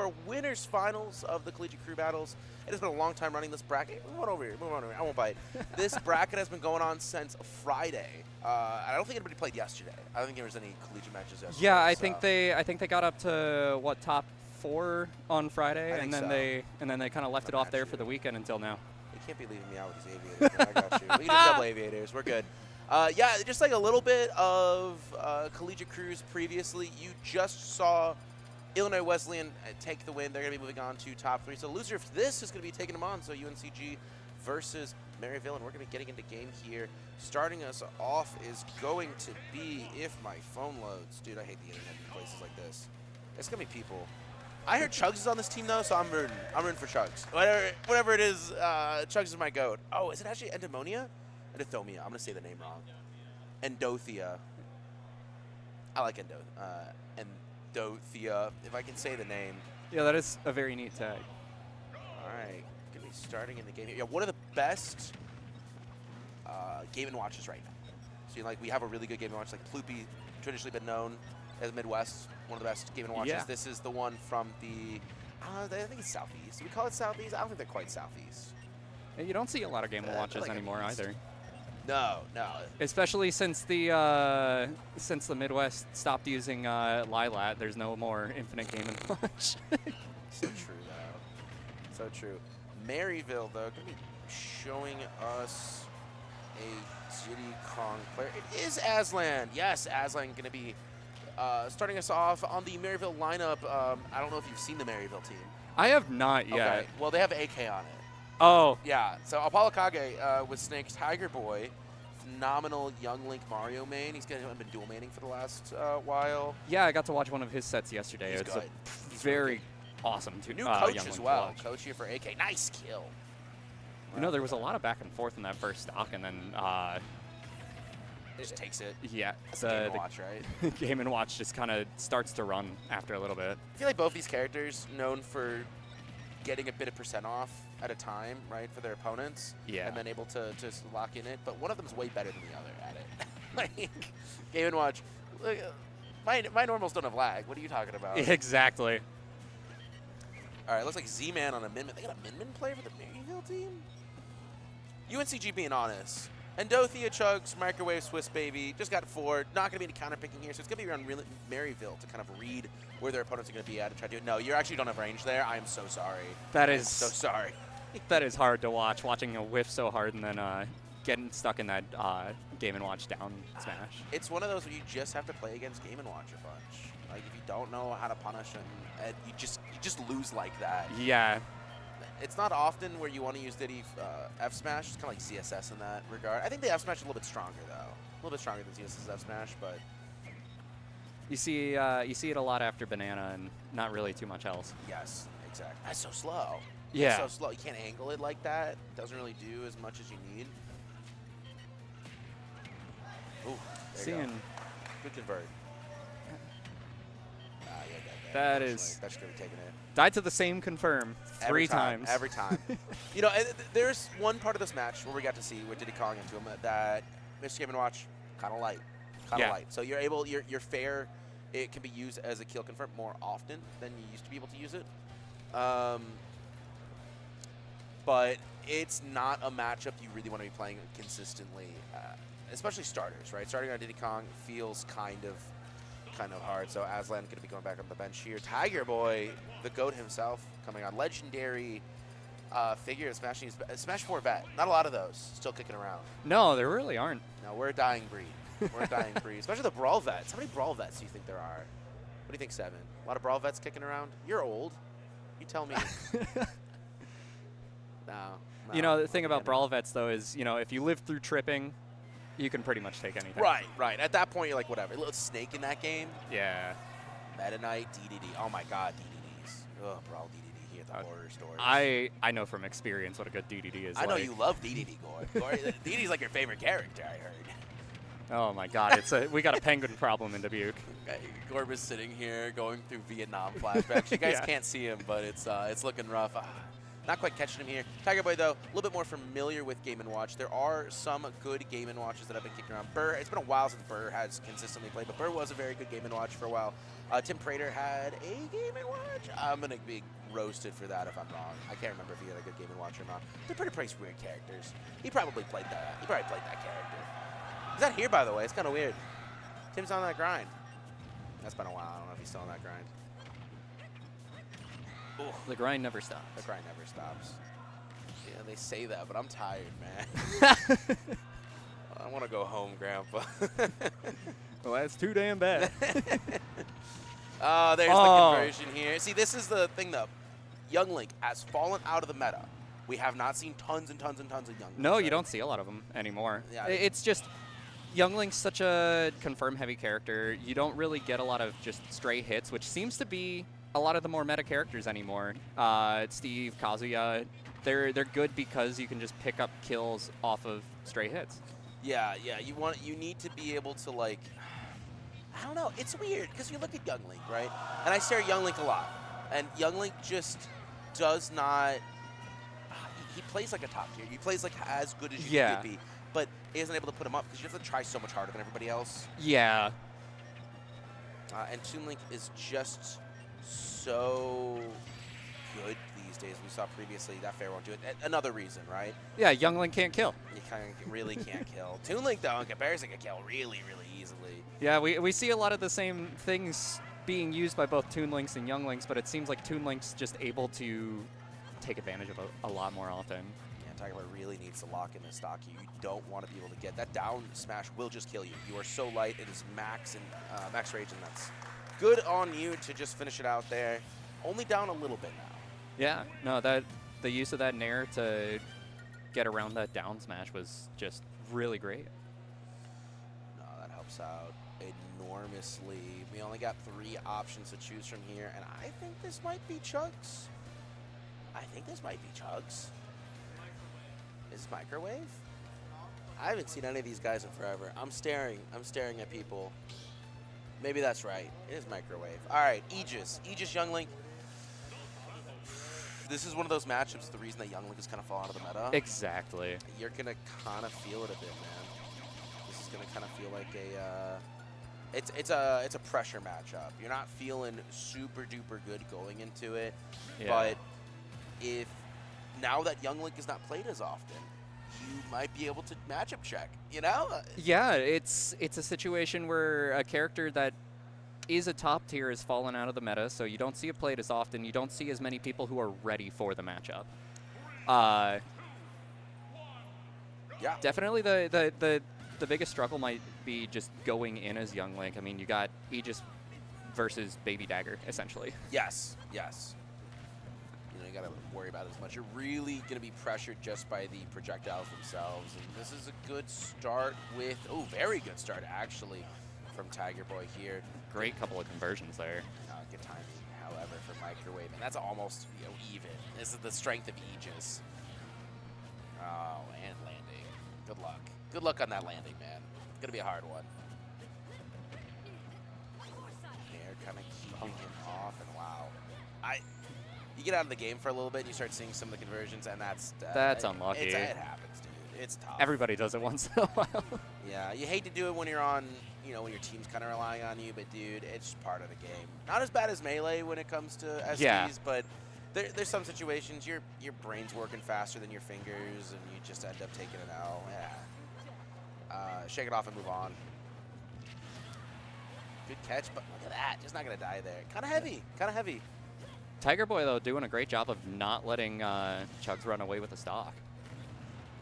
our winners finals of the Collegiate Crew Battles. It has been a long time running this bracket. Move on over here. I won't bite. This bracket has been going on since Friday. I don't think anybody played yesterday. I don't think there was any collegiate matches yesterday. Yeah, I think they got up to what, top 4 on Friday, and then they kind of left it off there for the weekend until now. You can't be leaving me out with these aviators. Man. I got you. We can do double aviators. We're good. Yeah, just like a little bit of Collegiate Crews previously. You just saw Illinois Wesleyan take the win. They're going to be moving on to top 3. So the loser of this is going to be taking them on. So UNCG versus Maryville, and we're going to be getting into game here. Starting us off is going to be, if my phone loads. Dude, I hate the internet in places like this. It's going to be people. I heard Chugs is on this team, though, so I'm rooting. I'm rooting for Chugs. Whatever it is, Chugs is my goat. Oh, is it actually Endomonia? Endothomia. I'm going to say the name wrong. Endothea. I like Endothea, if I can say the name. Yeah, that is a very neat tag. All right. Going to be starting in the game here. Yeah, one of the best Game & Watches right now. So, like, we have a really good Game & Watch. Like, Ploopy, traditionally been known as Midwest, one of the best Game & Watches. Yeah. This is the one from the, I think it's Southeast. Do we call it Southeast? I don't think they're quite Southeast. Yeah, you don't see a lot of Game & Watches like either. No. Especially since the Midwest stopped using Lilat, there's no more Infinite Game & Watch. So true, though. So true. Maryville, though, going to be showing us a Diddy Kong player. It is Aslan. Yes, Aslan going to be starting us off on the Maryville lineup. I don't know if you've seen the Maryville team. I have not yet. Okay. Well, they have AK on it. Oh. Yeah. So Apollo Kage with Snake, Tiger Boy, phenomenal young Link Mario main. He's been dual maining for the last while. Yeah, I got to watch one of his sets yesterday. He's it's good. a very awesome new coach young as Link well. to watch. Coach here for AK. Nice kill. You know, there was a lot of back and forth in that first stock, and then just takes it. Yeah, That's Game & Watch, right? Game & Watch just kind of starts to run after a little bit. I feel like both these characters known for getting a bit of percent off at a time, right, for their opponents. Yeah. And then able to just lock in it. But one of them is way better than the other at it. Like, Game & Watch, look, my normals don't have lag. What are you talking about? Exactly. All right, looks like Z-Man on a Min-Min. They got a Min-Min player for the Maryville team? UNCG being honest. Endothea, Chugs, Microwave, Swiss Baby, just got 4. Not going to be any counter-picking here, so it's going to be around Maryville to kind of read where their opponents are going to be at and try to do it. No, you actually don't have range there. I am so sorry. That is so sorry. That is hard to watch, watching a whiff so hard and then getting stuck in that Game & Watch down smash. It's one of those where you just have to play against Game & Watch a bunch. Like, if you don't know how to punish and you just lose like that. Yeah. It's not often where you want to use Diddy F smash. It's kind of like CSS in that regard. I think the F smash is a little bit stronger though. A little bit stronger than CSS F smash, but you see it a lot after Banana and not really too much else. Yes, exactly. That's so slow. Yeah. It's so slow. You can't angle it like that. It doesn't really do as much as you need. Ooh, there you go. Good convert. Yeah, that is. That's going to be taking it. Died to the same confirm three times. Every time. You know, there's one part of this match where we got to see with Diddy Kong into him that Mr. Game & Watch kind of light. So you're able, you're fair. It can be used as a kill confirm more often than you used to be able to use it. But it's not a matchup you really want to be playing consistently, especially starters, right? Starting on Diddy Kong feels kind of hard. So Aslan going to be going back on the bench here. Tiger Boy, the GOAT himself, coming on. Legendary figure smashing Smash 4 vet. Not a lot of those still kicking around. No, there really aren't. No, we're a dying breed. We're a dying breed, especially the Brawl vets. How many Brawl vets do you think there are? What do you think, Seven? A lot of Brawl vets kicking around? You're old. You tell me. No. You know, the thing about Brawl vets, though, is, you know, if you live through tripping, you can pretty much take anything. Right. At that point, you're like, whatever. A little Snake in that game. Yeah. Meta Knight, DDD. Oh, my God, DDDs. Ugh, Brawl DDD here at the horror stores. I know from experience what a good DDD is. I know you love DDD, Gore. DDD's like your favorite character, I heard. Oh, my God. We got a penguin problem in Dubuque. Gorb is sitting here going through Vietnam flashbacks. You guys can't see him, but it's looking rough. Not quite catching him here. Tiger Boy, though, a little bit more familiar with Game & Watch. There are some good Game & Watches that have been kicking around. Burr, it's been a while since Burr has consistently played, but Burr was a very good Game & Watch for a while. Tim Prater had a Game & Watch. I'm going to be roasted for that if I'm wrong. I can't remember if he had a good Game & Watch or not. Tim Prater plays weird characters. He probably played that. He probably played that character. He's not here, by the way. It's kind of weird. Tim's on that grind. That's been a while. I don't know if he's still on that grind. Ooh. The grind never stops. The grind never stops. Yeah, they say that, but I'm tired, man. I want to go home, Grandpa. Well, that's too damn bad. There's the conversion here. See, this is the thing, though. Young Link has fallen out of the meta. We have not seen tons and tons and tons of Young Links. No, you don't see a lot of them anymore. Yeah, it's just Young Link's such a confirm-heavy character. You don't really get a lot of just stray hits, which seems to be a lot of the more meta characters anymore. Steve, Kazuya, they're good because you can just pick up kills off of stray hits. Yeah. You need to be able to, like, I don't know. It's weird because you look at Young Link, right? And I stare at Young Link a lot, and Young Link just does not. He plays like a top tier. He plays like as good as you could be, but he isn't able to put him up because you have to try so much harder than everybody else. Yeah. And Toon Link is just so good these days. We saw previously that fair won't do it. Another reason, right? Yeah, Young Link can't kill. You kind of really can't kill. Toon Link, though, in comparison, can kill really, really easily. Yeah, we see a lot of the same things being used by both Toon Links and Young Links, but it seems like Toon Link's just able to take advantage of a lot more often. Yeah, Tiger Boy really needs to lock in the stock here. You don't want to be able to get that down smash will just kill you. You are so light. It is max and max rage, and that's good on you to just finish it out there. Only down a little bit now. Yeah, no, the use of that Nair to get around that down smash was just really great. No, that helps out enormously. We only got 3 options to choose from here, and I think this might be Chugs. Is Microwave? I haven't seen any of these guys in forever. I'm staring at people. Maybe that's right. It is Microwave. All right, Aegis. Aegis Young Link. This is one of those matchups, the reason that Young Link has kind of fallen out of the meta. Exactly. You're going to kind of feel it a bit, man. This is going to kind of feel like it's a pressure matchup. You're not feeling super duper good going into it, but if now that Young Link is not played as often, you might be able to matchup check, you know? Yeah, it's a situation where a character that is a top tier has fallen out of the meta, so you don't see it played as often. You don't see as many people who are ready for the matchup. Yeah. Definitely the biggest struggle might be just going in as Young Link. I mean, you got Aegis versus Baby Dagger, essentially. Yes. You know, you got to worry about it as much. You're really going to be pressured just by the projectiles themselves. And this is a good start with, very good start, actually, from Tiger Boy here. Great couple of conversions there. Good timing, however, for Microwave. And that's almost, even. This is the strength of Aegis. Oh, and landing. Good luck. Good luck on that landing, man. It's going to be a hard one. They're kind of keeping him off, and wow. You get out of the game for a little bit, and you start seeing some of the conversions, and that's unlucky. It happens, dude. It's tough. Everybody does it once in a while. Yeah, you hate to do it when you're on, when your team's kind of relying on you, but dude, it's just part of the game. Not as bad as Melee when it comes to SDs, but there's some situations your brain's working faster than your fingers, and you just end up taking an L. Yeah. Shake it off and move on. Good catch, but look at that. Just not going to die there. Kind of heavy. Tiger Boy, though, doing a great job of not letting Chugs run away with the stock.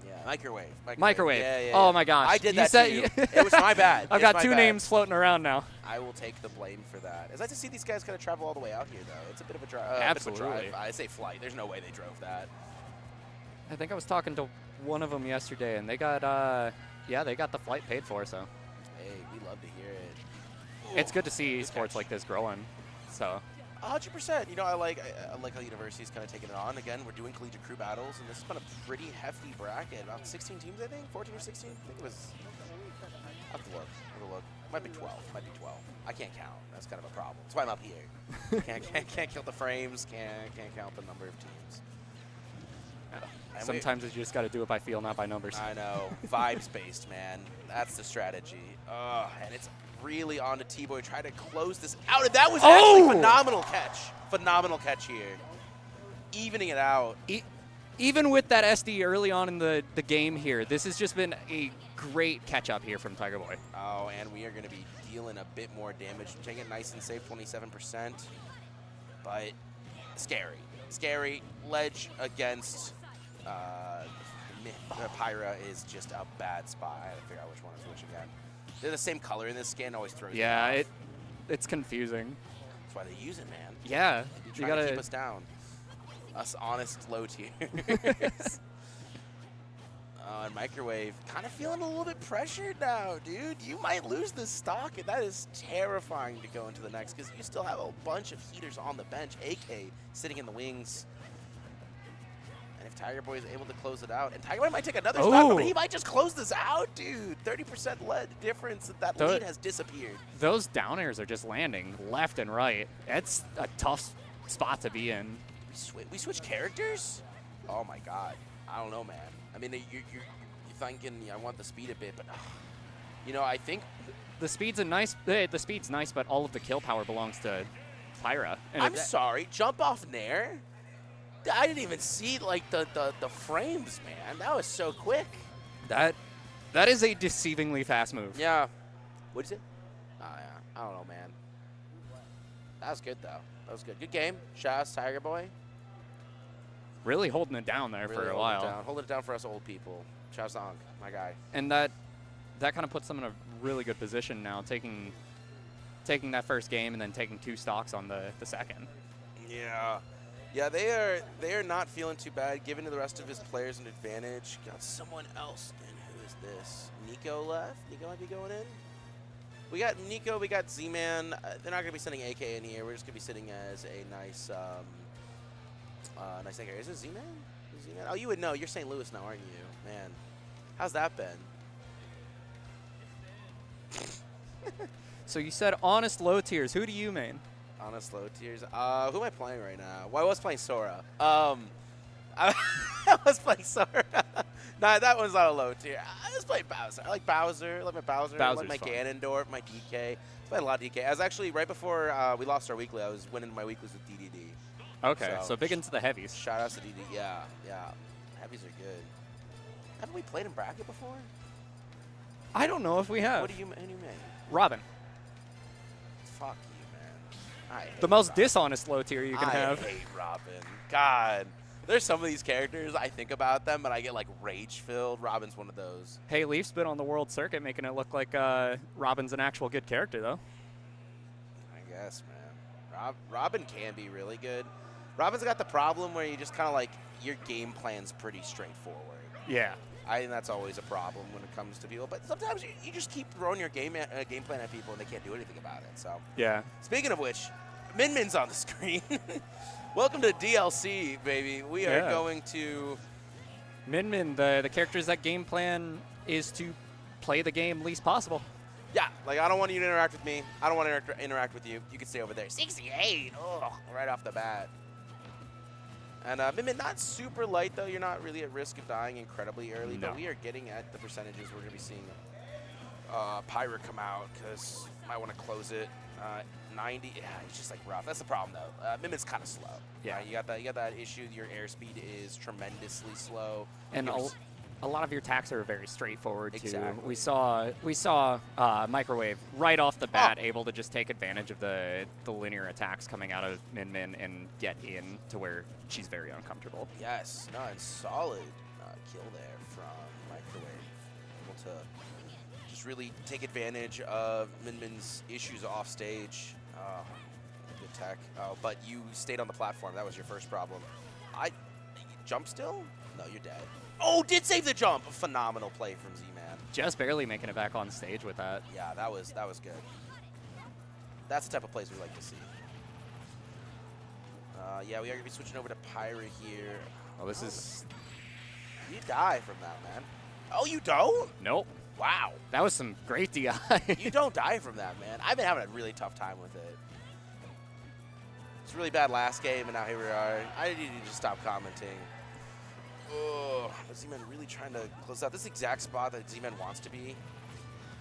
Yeah, Microwave. Yeah. Oh, my gosh. I did that to you. It was my bad. I've got 2 names floating around now. I will take the blame for that. It's nice to see these guys kind of travel all the way out here, though. It's a bit of a drive. Absolutely. I say flight. There's no way they drove that. I think I was talking to one of them yesterday, and they got, they got the flight paid for, so. Hey, we love to hear it. It's good to see esports like this growing, so. 100%. I like how university's kind of taking it on. Again, we're doing collegiate crew battles, and this has been a pretty hefty bracket. About 16 teams, I think? 14 or 16? I think it was. I'll have to look. Might be 12. I can't count. That's kind of a problem. That's why I'm up here. can't count the frames. Can't count the number of teams. And Sometimes you just got to do it by feel, not by numbers. I know. Vibes-based, man. That's the strategy. And it's really on to T-Boy. Try to close this out. And that was actually phenomenal catch. Phenomenal catch here. Evening it out. Even with that SD early on in the game here, this has just been a great catch-up here from Tiger Boy. Oh, and we are going to be dealing a bit more damage. Taking it nice and safe, 27%. But scary. Scary. Ledge against Pyra is just a bad spot. I have to figure out which one is which again. They're the same color in this skin, always throws me off. It's confusing. That's why they use it, man. Yeah. You gotta keep us down. Us honest low tiers. And Microwave kind of feeling a little bit pressured now, dude. You might lose this stock, and that is terrifying to go into the next because you still have a bunch of heaters on the bench. AK sitting in the wings. And if Tiger Boy is able to close it out, and Tiger Boy might take another stock, but he might just close this out, dude. 30% lead difference. That lead has disappeared. Those down airs are just landing left and right. That's a tough spot to be in. We switch characters? Oh my god. I don't know, man. I mean, you're thinking I want the speed a bit, but you know, I think the speed's nice, but all of the kill power belongs to Pyra. And I'm sorry, jump off Nair? I didn't even see like the frames, man. That was so quick. That is a deceivingly fast move. Yeah. What'd you say? Oh yeah. I don't know, man. That was good though. That was good. Good game. Shout out to Tiger Boy. Really holding it down there for a while. Holding it down for us old people. Shout out to Ong, my guy. And that kind of puts them in a really good position now, taking that first game and then taking 2 stocks on the second. Yeah. Yeah, they are not feeling too bad, giving to the rest of his players an advantage. Got someone else in. Who is this? Nico left? Nico might be going in? We got Nico, we got Z-Man. They're not going to be sending AK in here. We're just going to be sitting as a nice nice AK. Is it Z-Man? Oh, you would know. You're St. Louis now, aren't you? Man, how's that been? So you said honest low tiers. Who do you main? Honest low tiers. Who am I playing right now? Well, I was playing Sora. I was playing Sora. Nah, that one's not a low tier. I was playing Bowser. I like Bowser. I like my Bowser. I like my Ganondorf, my DK. I played a lot of DK. I was actually, right before we lost our weekly, I was winning my weeklies with DDD. Okay, so big into the heavies. Shout outs to DD. Yeah, yeah. Heavies are good. Haven't we played in bracket before? I don't know if we have. What do you mean? Robin. Fuck you, man. I hate the most Robin. dishonest low tier you can have. I hate Robin. God. There's some of these characters, I think about them, and I get, like, rage-filled. Robin's one of those. Hey, Leaf's been on the world circuit making it look like Robin's an actual good character, though. I guess, man. Robin can be really good. Robin's got the problem where you just kind of, like, your game plan's pretty straightforward. Yeah. I think that's always a problem when it comes to people. But sometimes you just keep throwing your game plan at people, and they can't do anything about it. So yeah. Speaking of which, Min Min's on the screen. Welcome to DLC, baby. We are going to Min Min. The character's that game plan is to play the game least possible. Yeah, like I don't want you to interact with me. I don't want to interact with you. You can stay over there. 68. Oh, right off the bat. And Min Min, not super light, though. You're not really at risk of dying incredibly early. No. But we are getting at the percentages. We're going to be seeing Pyra come out because might want to close it. 90. Yeah, it's just like rough. That's the problem, though. Min Min's kind of slow. Yeah. You got that issue. Your airspeed is tremendously slow. And a lot of your attacks are very straightforward, too. Exactly. We saw Microwave right off the bat able to just take advantage of the linear attacks coming out of Min Min and get in to where she's very uncomfortable. Yes. No, and solid kill there from Microwave. Able to just really take advantage of Min Min's issues off stage. Good tech. But you stayed on the platform. That was your first problem. Jump still? No, you're dead. Oh, did save the jump. A phenomenal play from Z-Man. Just barely making it back on stage with that. Yeah, that was good. That's the type of plays we like to see. Yeah, we are going to be switching over to Pyra here. Oh, this is... You die from that, man. Oh, you don't? Nope. Wow. That was some great DI. You don't die from that, man. I've been having a really tough time with it. It's really bad last game, and now here we are. I need to just stop commenting. Oh, Z-Man really trying to close out. This is the exact spot that Z-Man wants to be.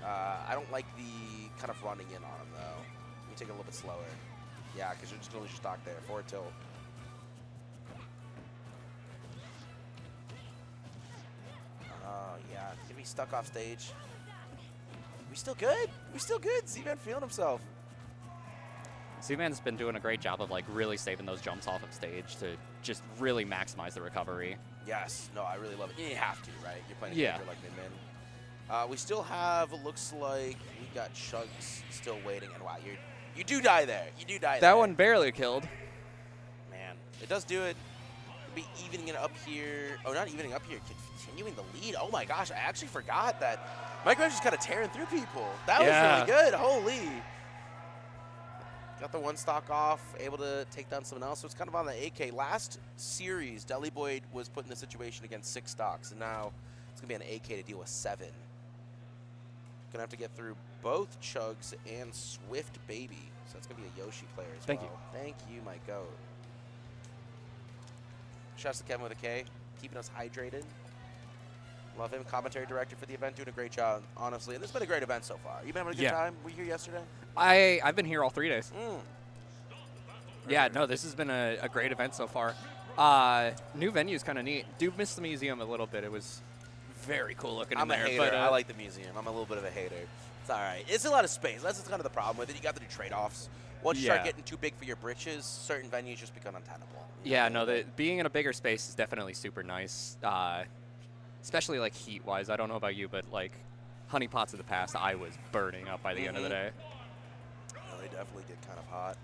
I don't like the kind of running in on him, though. Let me take it a little bit slower. Yeah, because you're just going to lose your stock there. Forward tilt. Oh, yeah. Going to be stuck off stage. We still good. We still good. Z-Man feeling himself. Z-Man's been doing a great job of like really saving those jumps off of stage to just really maximize the recovery. Yes. No, I really love it. You have to, right? You're playing a Yeah. character like Min-Min. We still have, looks like we got Chugs still waiting. And wow, you do die there. You do die there. That one barely killed. Man, it does do it. Be evening it up here. Oh, not evening up here. Continuing the lead. Oh my gosh, I actually forgot that Microwave just kind of tearing through people. That was really good. Holy. Got the one stock off, able to take down someone else. So it's kind of on the AK. Last series, Deli Boyd was put in the situation against 6 stocks, and now it's going to be an AK to deal with 7. Going to have to get through both Chugs and Swift Baby. So that's going to be a Yoshi player as well. Thank you. Thank you, my goat. Shouts to Kevin with a K, keeping us hydrated. Love him, commentary director for the event, doing a great job, honestly. And this has been a great event so far. You been having a good time? Were you here yesterday? I've been here all 3 days. Mm. Yeah, no, this has been a great event so far. New venue's kind of neat. Do miss the museum a little bit. It was very cool looking in there. I'm a hater. But, I like the museum. I'm a little bit of a hater. It's all right. It's a lot of space. That's kind of the problem with it. You got to do trade-offs. Once you start getting too big for your britches, certain venues just become untenable. Yeah, no, being in a bigger space is definitely super nice. Especially like heat-wise. I don't know about you, but like Honeypots of the past, I was burning up by the end of the day. No, they definitely get kind of hot.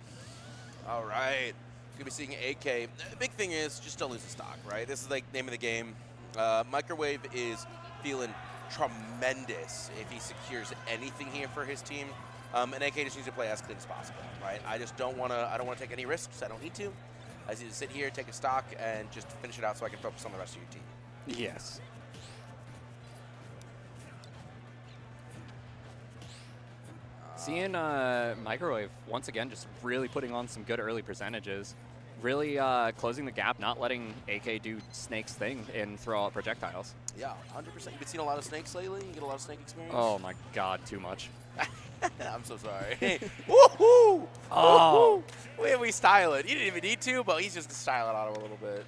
All right. Going to be seeing AK. The big thing is just don't lose the stock, right? This is like name of the game. Microwave is feeling tremendous if he secures anything here for his team. And AK just needs to play as clean as possible, right? I just don't want to. I don't want to take any risks. I don't need to. I just need to sit here, take a stock, and just finish it out so I can focus on the rest of your team. Yes. Seeing Microwave, once again, just really putting on some good early percentages. Really closing the gap, not letting AK do Snake's thing and throw out projectiles. Yeah, 100%. You've been seeing a lot of snakes lately? You get a lot of snake experience? Oh my god, too much. I'm so sorry. Woohoo! Oh. Woohoo! We style it. You didn't even need to, but he's just styling on him a little bit.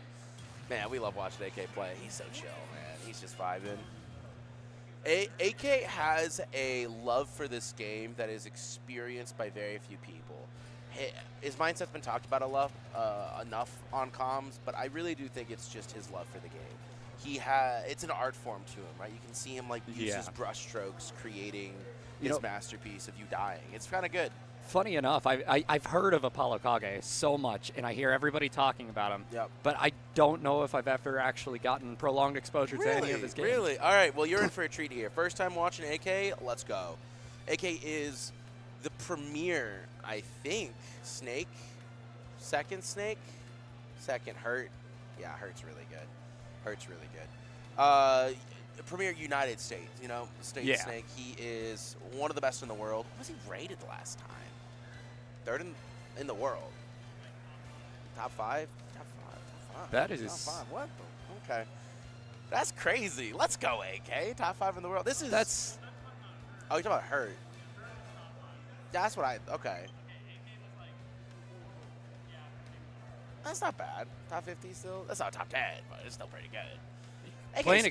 Man, we love watching AK play. He's so chill, man. He's just vibing. AK has a love for this game that is experienced by very few people. His mindset's been talked about enough on comms, but I really do think it's just his love for the game. It's an art form to him, right? You can see him like use his brush strokes creating his masterpiece of you dying. It's kind of good. Funny enough, I've heard of Apollo Kage so much, and I hear everybody talking about him. Yep. But I don't know if I've ever actually gotten prolonged exposure to any of his games. Really? All right. Well, you're in for a treat here. First time watching AK. Let's go. AK is the premier, I think, Snake. Second Snake. Second Hurt. Yeah, Hurt's really good. Hurt's really good. Premier United States, State Snake. He is one of the best in the world. What was he rated last time? Third in the world. Top 5? Top 5. That is... Top 5. What? Okay. That's crazy. Let's go, AK. Top 5 in the world. That's... Oh, you're talking about Hurt. That's what okay. That's not bad. Top 50 still? That's not top 10, but it's still pretty good. Playing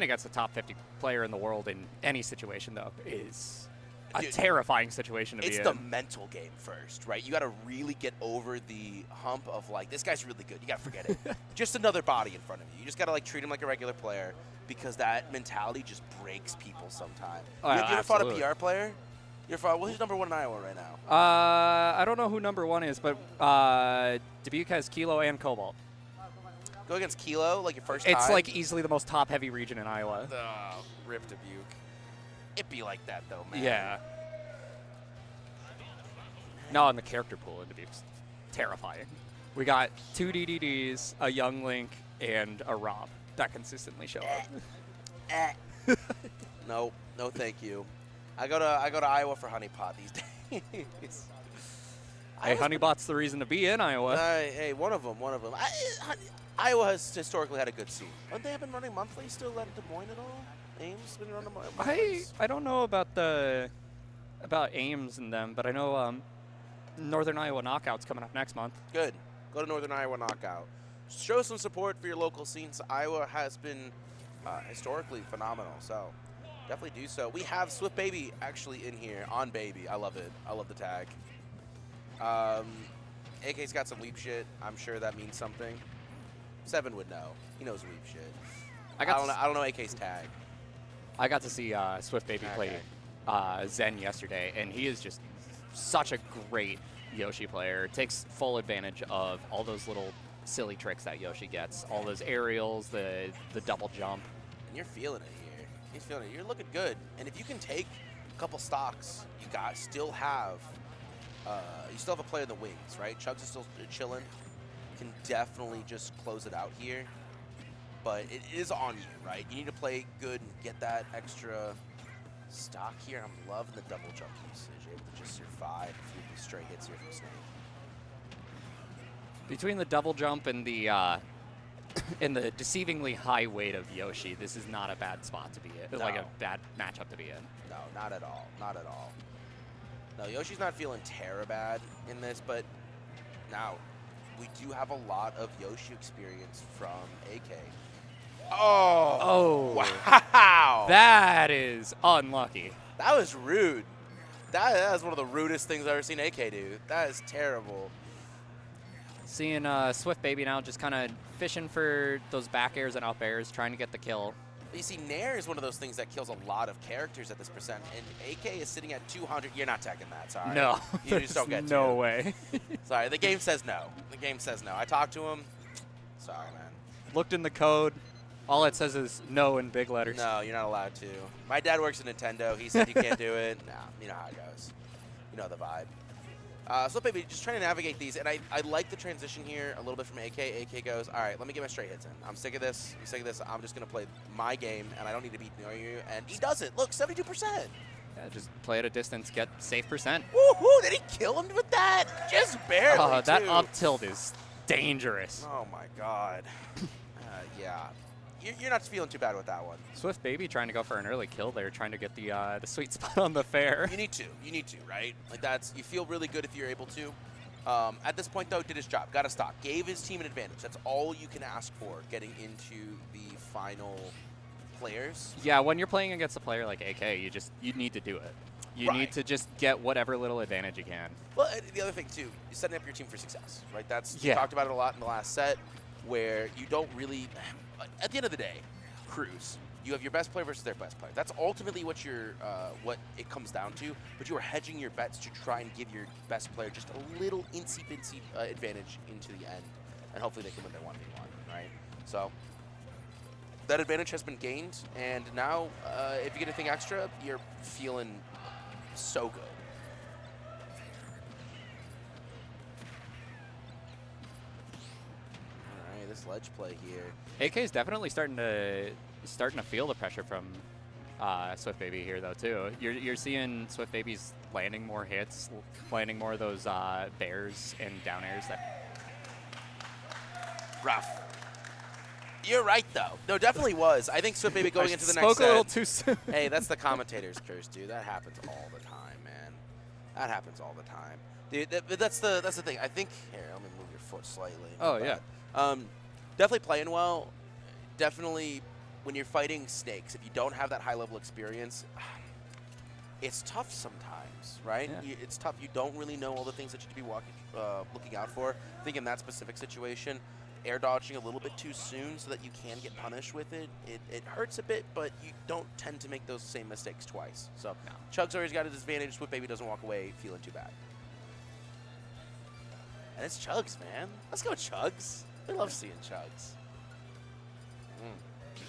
against a top 50 player in the world in any situation, though, is a terrifying situation to be in. It's the mental game first, right? You got to really get over the hump of, like, this guy's really good. You got to forget it. Just another body in front of you. You just got to, like, treat him like a regular player because that mentality just breaks people sometimes. Oh, you ever fought a PR player? Who's number 1 in Iowa right now? I don't know who number 1 is, but Dubuque has Kilo and Cobalt. Go against Kilo, like your first time? It's like easily the most top-heavy region in Iowa. Oh, rip Dubuque. It'd be like that, though, man. Yeah. No, in the character pool in Dubuque's terrifying. We got 2 DDDs, a Young Link, and a Rob that consistently show up. No, thank you. I go to Iowa for Honeypot these days. Hey, Honeypot's the reason to be in Iowa. Hey, one of them. Iowa has historically had a good scene. Don't they have been running monthly still at Des Moines at all? Ames been running monthly? I don't know about Ames and them, but I know Northern Iowa Knockout's coming up next month. Good. Go to Northern Iowa Knockout. Show some support for your local scenes. Iowa has been historically phenomenal, so definitely do so. We have Swift Baby actually in here on Baby. I love it. I love the tag. AK's got some weep shit. I'm sure that means something. Seven would know. He knows weep shit. I don't know AK's tag. I got to see Swift Baby play Zen yesterday, and he is just such a great Yoshi player. Takes full advantage of all those little silly tricks that Yoshi gets, all those aerials, the double jump. And you're feeling it here. He's feeling it. You're looking good. And if you can take a couple stocks, you still have a player in the wings, right? Chugs is still chilling. Can definitely just close it out here. But it is on you, right? You need to play good and get that extra stock here. I'm loving the double jump usage. Able to just survive a few of these stray hits here from Snake. Between the double jump and the deceivingly high weight of Yoshi, this is not a bad spot to be in. No. Like a bad matchup to be in. No, not at all. Not at all. No, Yoshi's not feeling bad in this, but now we do have a lot of Yoshi experience from AK. Oh! Wow! That is unlucky. That was rude. That was one of the rudest things I've ever seen AK do. That is terrible. Seeing Swift Baby now just kind of fishing for those back airs and up airs, trying to get the kill. You see, Nair is one of those things that kills a lot of characters at this percent, and AK is sitting at 200. You're not taking that, sorry. No, you just don't get to. No way. Sorry, the game says no. The game says no. I talked to him. Sorry, man. Looked in the code. All it says is no in big letters. No, you're not allowed to. My dad works at Nintendo. He said you can't do it. No, you know how it goes. You know the vibe. So, baby, just trying to navigate these, and I like the transition here a little bit from AK. AK goes, all right, let me get my straight hits in. I'm sick of this. I'm just going to play my game, and I don't need to beat you. And he does it. Look, 72%. Yeah, just play at a distance, get safe percent. Woohoo! Did he kill him with that? Just barely, that up tilt is dangerous. Oh, my God. Yeah. You're not feeling too bad with that one. Swift Baby trying to go for an early kill there, trying to get the sweet spot on the fair. You need to, right? Like you feel really good if you're able to. At this point, though, did his job. Got a stock. Gave his team an advantage. That's all you can ask for getting into the final players. Yeah, when you're playing against a player like AK, you need to do it. You need to just get whatever little advantage you can. Well, the other thing, too, you're setting up your team for success, right? We talked about it a lot in the last set, where you don't really... At the end of the day, Cruz, you have your best player versus their best player. That's ultimately what it comes down to. But you are hedging your bets to try and give your best player just a little incy-bincy advantage into the end, and hopefully they can win their 1v1, right? So that advantage has been gained, and now if you get anything extra, you're feeling so good. This ledge play here. AK is definitely starting to feel the pressure from Swift Baby here, though, too. You're seeing Swift Baby's landing more hits, landing more of those bears and down airs. Rough. You're right, though. No, definitely was. I think Swift Baby going into the next spoke set. a little too soon. Hey, that's the commentator's curse, dude. That happens all the time, man. That happens all the time. Dude, that's the thing. I think here, let me move your foot slightly. Oh, yeah. Definitely playing well. Definitely, when you're fighting snakes, if you don't have that high-level experience, it's tough sometimes, right? Yeah. It's tough. You don't really know all the things that you should be looking out for. I think in that specific situation, air dodging a little bit too soon so that you can get punished with it, it hurts a bit, but you don't tend to make those same mistakes twice. So No. Chug's always got a disadvantage. Swift Baby doesn't walk away feeling too bad. And it's Chugs, man. Let's go Chugs. I love seeing Chugs.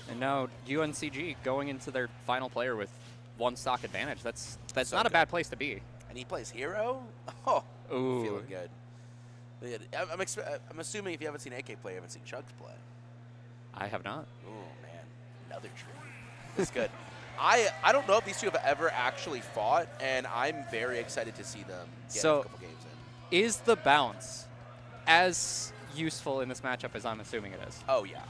And now UNCG going into their final player with one stock advantage. That's So not a good. bad place to be. And he plays hero? Oh, Ooh. feeling good. I'm assuming if you haven't seen AK play, you haven't seen Chugs play. I have not. Oh, man. Another tree. It's good. I don't know if these two have ever actually fought, and I'm very excited to see them get a couple games in. Is the bounce as useful in this matchup as I'm assuming it is? Oh, yeah.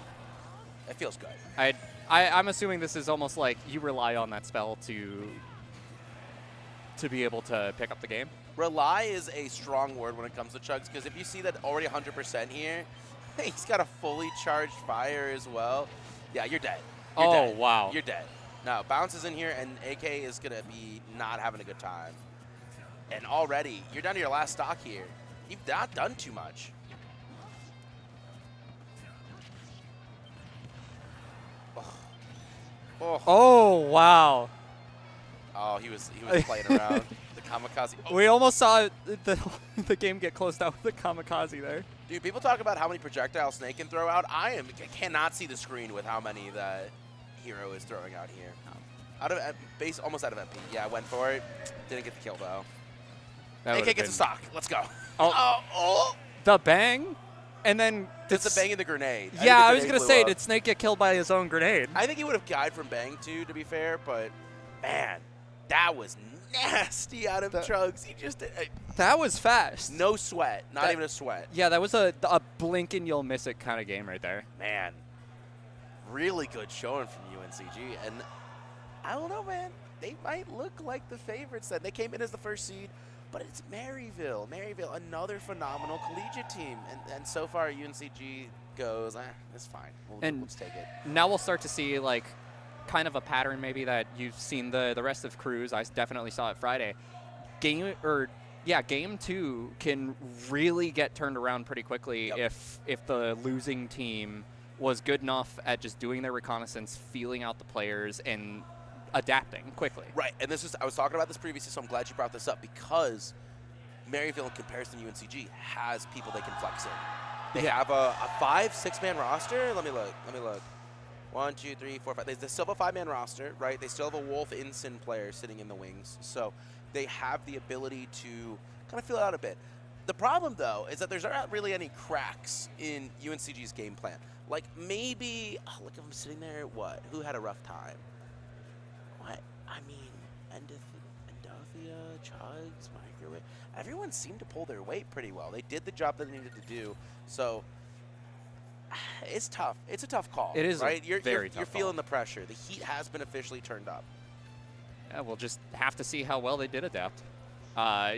It feels good. I'm assuming this is almost like you rely on that spell to be able to pick up the game. Rely is a strong word when it comes to Chugs, because if you see that already 100% here, he's got a fully charged fire as well. Yeah, you're dead. You're dead. Wow. You're dead. Now, Bounce is in here, and AK is going to be not having a good time. And already, you're down to your last stock here. You've not done too much. Oh, wow. Oh, he was playing around. The kamikaze. Oh. We almost saw the game get closed out with the kamikaze there. Dude, people talk about how many projectiles Snake can throw out. I cannot see the screen with how many that Hero is throwing out here. Out of base, almost out of MP. Yeah, went for it. Didn't get the kill though. AK gets a stock. Let's go. Oh. The bang, and then it's the bang and the grenade. Yeah, I was gonna say, did Snake get killed by his own grenade? I think he would have died from bang too, to be fair. But man, that was nasty out of Chugs. He just that was fast. No sweat, not even a sweat. Yeah, that was a blink and you'll miss it kind of game right there. Man, really good showing from UNCG, and I don't know, man. They might look like the favorites. Then they came in as the first seed. But it's Maryville. Maryville, another phenomenal collegiate team. And so far, UNCG goes, it's fine. We'll just take it. Now we'll start to see, like, kind of a pattern maybe that you've seen the rest of Cruz. I definitely saw it Friday. Game 2 can really get turned around pretty quickly if the losing team was good enough at just doing their reconnaissance, feeling out the players, and adapting quickly. Right, and I was talking about this previously, so I'm glad you brought this up, because Maryville, in comparison to UNCG, has people they can flex in. They have a 5-6-man roster. Let me look. 1, 2, 3, 4, 5. They still have a 5-man roster, right? They still have a Wolf Ensign player sitting in the wings. So they have the ability to kind of fill it out a bit. The problem, though, is that there's not really any cracks in UNCG's game plan. Like, maybe, look, if I'm sitting there, what? Who had a rough time? What? I mean, Endothea, Chugs, Microwave. Everyone seemed to pull their weight pretty well. They did the job that they needed to do. So it's tough. It's a tough call. It is, right? You're feeling the pressure. The heat has been officially turned up. Yeah, we'll just have to see how well they did adapt.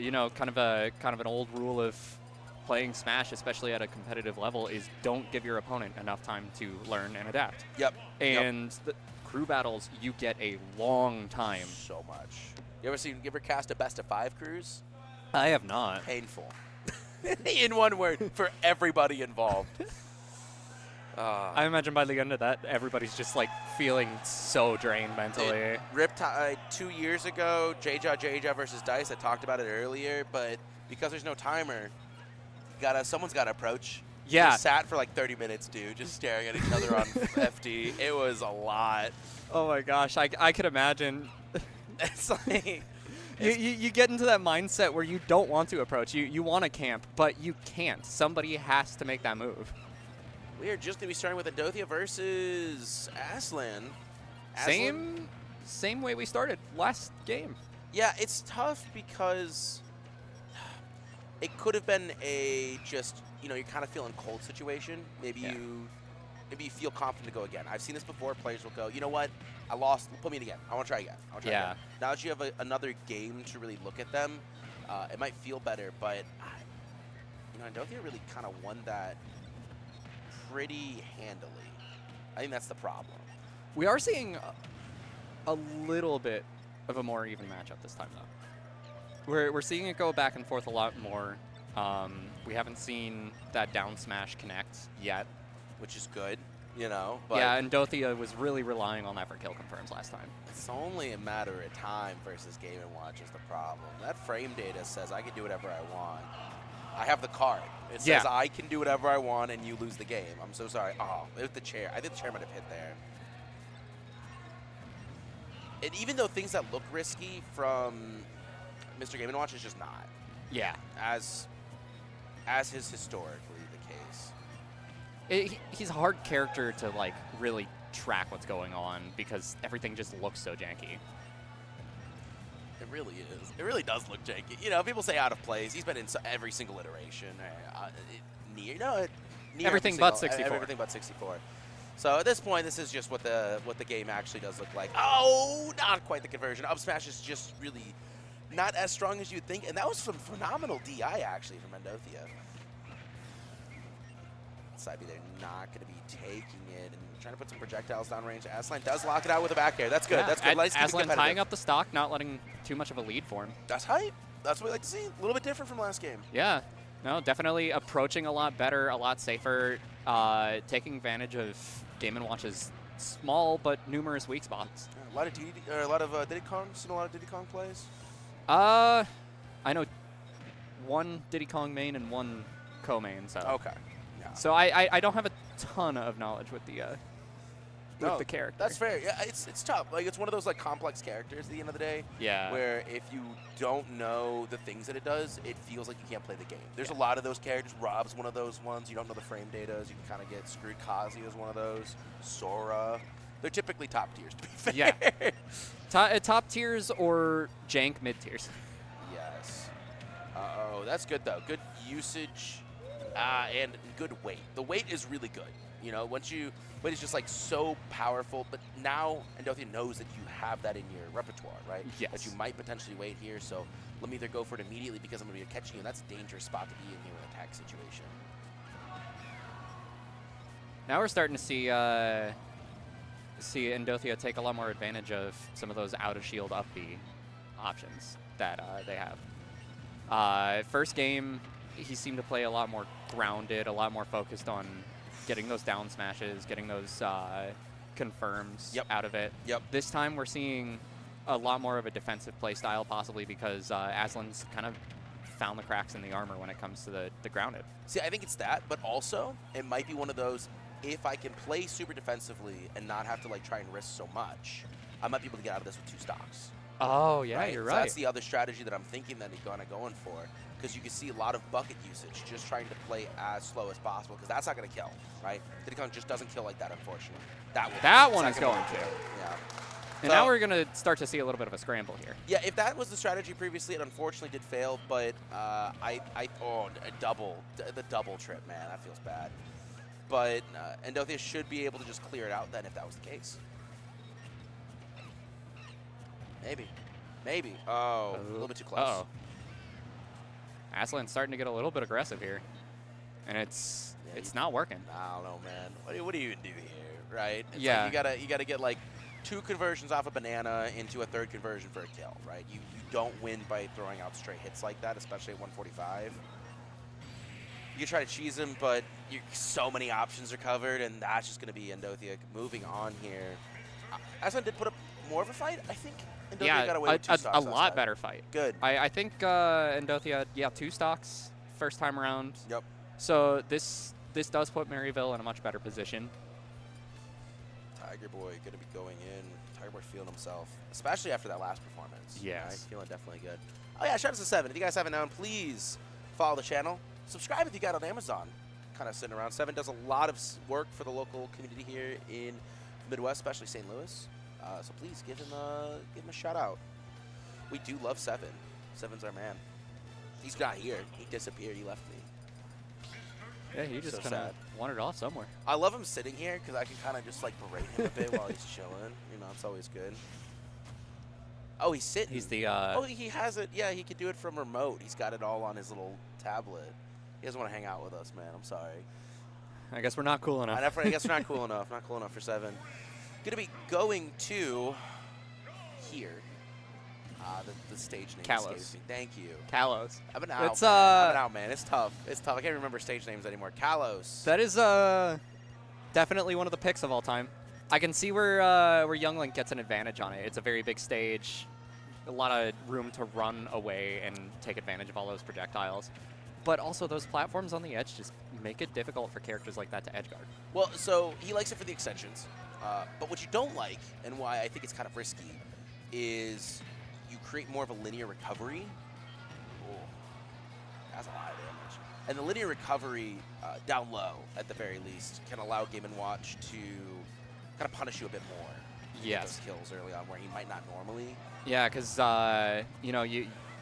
You know, kind of an old rule of playing Smash, especially at a competitive level, is don't give your opponent enough time to learn and adapt. Yep. And the crew battles, you get a long time. So much. You ever cast a best of 5 crews? I have not. Painful. In one word, for everybody involved. I imagine by the end of that, everybody's just like feeling so drained mentally. Riptide 2 years ago, JJ versus Dice. I talked about it earlier, but because there's no timer, someone's got to approach. Yeah. We sat for like 30 minutes, dude, just staring at each other on FD. It was a lot. Oh my gosh, I could imagine. It's like you get into that mindset where you don't want to approach. You want to camp, but you can't. Somebody has to make that move. We are just going to be starting with Endothea versus Aslan. Same way we started last game. Yeah, it's tough because it could have been you're kind of feeling cold situation. Maybe you feel confident to go again. I've seen this before. Players will go, you know what? I lost. Put me in again. I want to try again. Again. Now that you have another game to really look at them, it might feel better. But Endothea really kind of won that pretty handily. I think that's the problem. We are seeing a little bit of a more even matchup this time, though. We're seeing it go back and forth a lot more. We haven't seen that down smash connect yet, which is good, But yeah, and Endothea was really relying on that for kill confirms last time. It's only a matter of time versus Game & Watch is the problem. That frame data says I can do whatever I want. I have the card. It says I can do whatever I want and you lose the game. I'm so sorry. Oh, it was the chair. I think the chair might have hit there. And even though things that look risky from Mr. Game & Watch is just not. Yeah. As is historically the case. He's a hard character to like really track what's going on because everything just looks so janky. It really is. It really does look janky. You know, people say out of place. He's been in every single iteration. Near Everything but 64. Everything but 64. So at this point, this is just what the game actually does look like. Oh, not quite the conversion. Up smash is just really not as strong as you'd think, and that was some phenomenal DI actually from Endothea. Sabi, they're not going to be taking it and trying to put some projectiles downrange. Aslan does lock it out with a back air. That's good. Yeah, That's good. Nice, Aslan tying up the stock, not letting too much of a lead for him. That's hype. That's what we like to see. A little bit different from last game. Yeah. No, definitely approaching a lot better, a lot safer, taking advantage of Game & Watch's small but numerous weak spots. Yeah, a lot of Diddy Kong. Seen a lot of Diddy Kong plays. I know one Diddy Kong main and one co-main. So Okay. Yeah. So I don't have a ton of knowledge with the character. That's fair. Yeah, it's tough. Like it's one of those like complex characters at the end of the day. Yeah. Where if you don't know the things that it does, it feels like you can't play the game. There's a lot of those characters. Rob's one of those ones. You don't know the frame data, you can kind of get screwed. Kazuya is one of those. Sora. They're typically top tiers, to be fair. Yeah. Top tiers or jank mid tiers. Yes. Uh-oh. That's good, though. Good usage and good weight. The weight is really good. You know, weight is just like so powerful, but now Endothea knows that you have that in your repertoire, right? Yes. That you might potentially wait here, so let me either go for it immediately because I'm going to be catching you, and that's a dangerous spot to be in here in an attack situation. Now we're starting to see Endothea take a lot more advantage of some of those out of shield up B options that they have. First game, he seemed to play a lot more grounded, a lot more focused on getting those down smashes, getting those confirms out of it. This time we're seeing a lot more of a defensive play style, possibly because Aslan's kind of found the cracks in the armor when it comes to the grounded. See, I think it's that, but also it might be one of those, if I can play super defensively and not have to like try and risk so much, I might be able to get out of this with 2 stocks. Oh, yeah, right? You're So right. that's the other strategy that I'm thinking that he's going for. Because you can see a lot of bucket usage, just trying to play as slow as possible, because that's not going to kill, right? Diddy Kong just doesn't kill like that, unfortunately. That one is going to. Yeah. And now we're going to start to see a little bit of a scramble here. Yeah, if that was the strategy previously, it unfortunately did fail, but the double trip, man, that feels bad. But Endothea should be able to just clear it out then if that was the case. Maybe. Oh, a little bit too close. Uh-oh. Aslan's starting to get a little bit aggressive here, and it's not working. I don't know, man. What do you even do here, right? It's yeah. Like you gotta get like 2 conversions off a banana into a 3rd conversion for a kill, right? You don't win by throwing out straight hits like that, especially at 145. You can try to cheese him, but so many options are covered, and that's just gonna be Endothea moving on here. Aslan did put up more of a fight, I think. Endothea got away with 2 stocks a lot better fight. Good. I think Endothea, 2 stocks first time around. Yep. So this does put Maryville in a much better position. Tiger Boy gonna be going in. Tiger Boy feeling himself, especially after that last performance. Yes. Right? Feeling definitely good. Oh yeah, shout out to 7. If you guys haven't known, please follow the channel. Subscribe if you got it on Amazon. Kind of sitting around. 7 does a lot of work for the local community here in the Midwest, especially St. Louis. So please give him a shout out. We do love 7. 7's our man. He's not here. He disappeared. He left me. Yeah, he just So kind of sad. wandered off somewhere. I love him sitting here because I can kind of just like berate him a bit while he's chilling. You know, it's always good. Oh, he's sitting. He's the. Oh, he has it. Yeah, he could do it from remote. He's got it all on his little tablet. He doesn't want to hang out with us, man. I'm sorry. I guess we're not cool enough. I guess we're not cool enough. Not cool enough for 7. Gonna be going to here. The stage name Kalos. escapes me. Thank you. Kalos. I've been out. It's, Man. I've been out, man. It's tough. It's tough. I can't remember stage names anymore. Kalos. That is definitely one of the picks of all time. I can see where Young Link gets an advantage on it. It's a very big stage, a lot of room to run away and take advantage of all those projectiles. But also those platforms on the edge just make it difficult for characters like that to edgeguard. Well, so he likes it for the extensions. But what you don't like, and why I think it's kind of risky, is you create more of a linear recovery. Oh, that's a lot of damage. And the linear recovery down low, at the very least, can allow Game & Watch to kind of punish you a bit more. get Yes. those kills early on where he might not normally. Yeah, because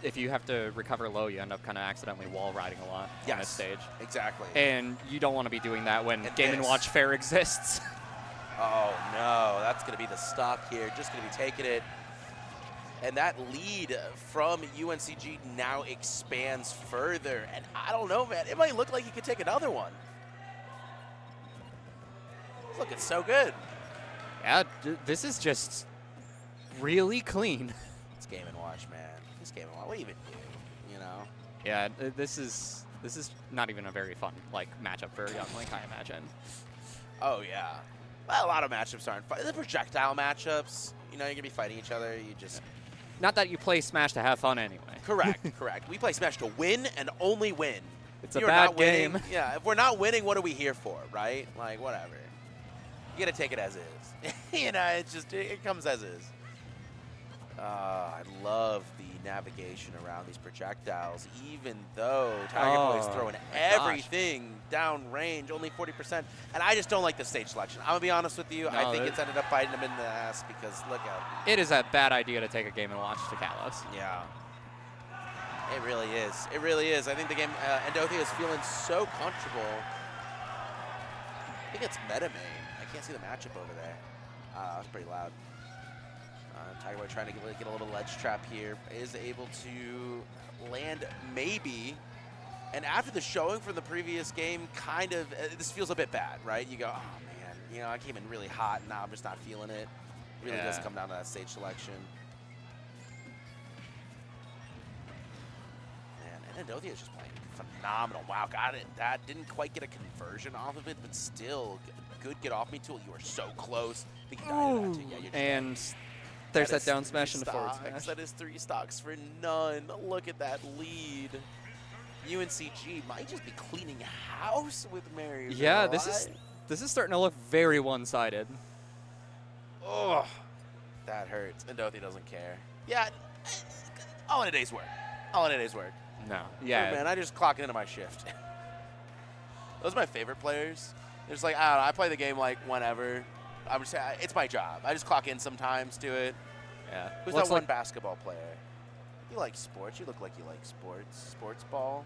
if you have to recover low, you end up kind of accidentally wall riding a lot on this stage. Exactly. And you don't want to be doing that when And Game & this. Watch Fair exists. Oh no, that's going to be the stock here. Just going to be taking it. And that lead from UNCG now expands further. And I don't know, man. It might look like he could take another one. It's looking so good. Yeah, this is just really clean. It's Game & Watch, man. It's Game & Watch. What do you even do, you know? Yeah, this is not even a very fun matchup for Young Link, I imagine. Oh, yeah. Well, a lot of matchups aren't fun. The projectile matchups, you're going to be fighting each other. You just... Not that you play Smash to have fun anyway. Correct, correct. We play Smash to win and only win. It's a bad game. Yeah, if we're not winning, what are we here for, right? Like, whatever. You got to take it as is. It's just, it comes as is. I love the navigation around these projectiles, even though Tiger Boy's throwing everything down range, only 40%. And I just don't like the stage selection. I'm going to be honest with you. No, I think it's ended up biting him in the ass because look at it is a bad idea to take a Game & Watch to Kalos. Yeah. It really is. It really is. I think the game, Endothea is feeling so comfortable. I think it's meta main. I can't see the matchup over there. That's pretty loud. Tiger Boy trying to get a little ledge trap here. Is able to land maybe. And after the showing from the previous game, kind of, this feels a bit bad, right? You go, oh man, I came in really hot and now I'm just not feeling it. Really does come down to that stage selection. Man, and Endothea is just playing phenomenal. Wow, got it. That didn't quite get a conversion off of it, but still, good get off me tool. You are so close. I think you died of that too. Yeah, you're and there's that down smash and the forward smash. That is 3 stocks for none. Look at that lead. UNCG might just be cleaning house with Maryville. Yeah, this is starting to look very one-sided. Oh, that hurts. Endothea doesn't care. Yeah, all in a day's work. All in a day's work. No. Yeah. Oh, man, I just clock into my shift. Those are my favorite players. They're just like, I don't know, I play the game like whenever. I'm just, it's my job. I just clock in sometimes to it. Yeah. Who's that one basketball player? You like sports. You look like you like sports. Sports ball.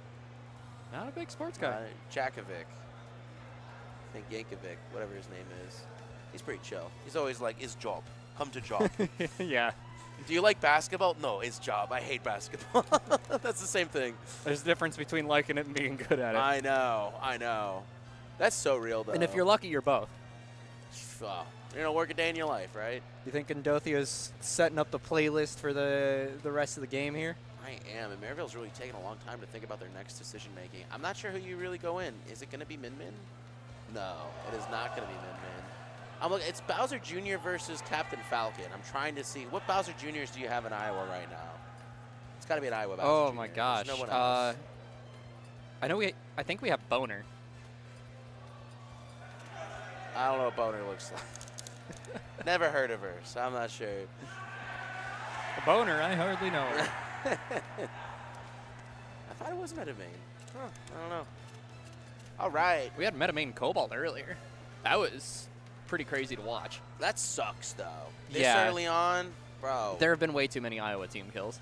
Not a big sports guy. Jakovic. I think Yankovic, whatever his name is. He's pretty chill. He's always like, his job. Come to job. Yeah. Do you like basketball? No, it's job. I hate basketball. That's the same thing. There's a difference between liking it and being good at it. I know. That's so real, though. And if you're lucky, you're both. Work a day in your life, right? You think Endothea's setting up the playlist for the rest of the game here? I am, and Maryville's really taking a long time to think about their next decision making. I'm not sure who you really go in. Is it going to be Min Min? No, it is not going to be Min Min. It's Bowser Jr. versus Captain Falcon. I'm trying to see what Bowser Jr.'s do you have in Iowa right now? It's got to be an Iowa Bowser Oh Jr. my gosh. There's no one else. I think we have Boner. I don't know what Boner looks like. Never heard of her, so I'm not sure. Boner, I hardly know her. I thought it was Metamain. Huh, I don't know. All right. We had Metamain Cobalt earlier. That was pretty crazy to watch. That sucks, though. This Yeah. early on, bro. There have been way too many Iowa team kills.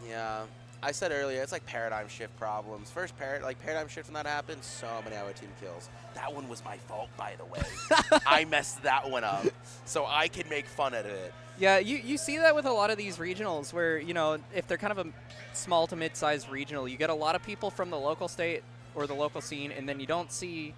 Yeah. I said earlier, it's like paradigm shift problems. First paradigm shift when that happened, so many Iowa team kills. That one was my fault, by the way. I messed that one up, so I can make fun of it. Yeah, you see that with a lot of these regionals where, if they're kind of a small to mid-sized regional, you get a lot of people from the local state or the local scene, and then you don't see,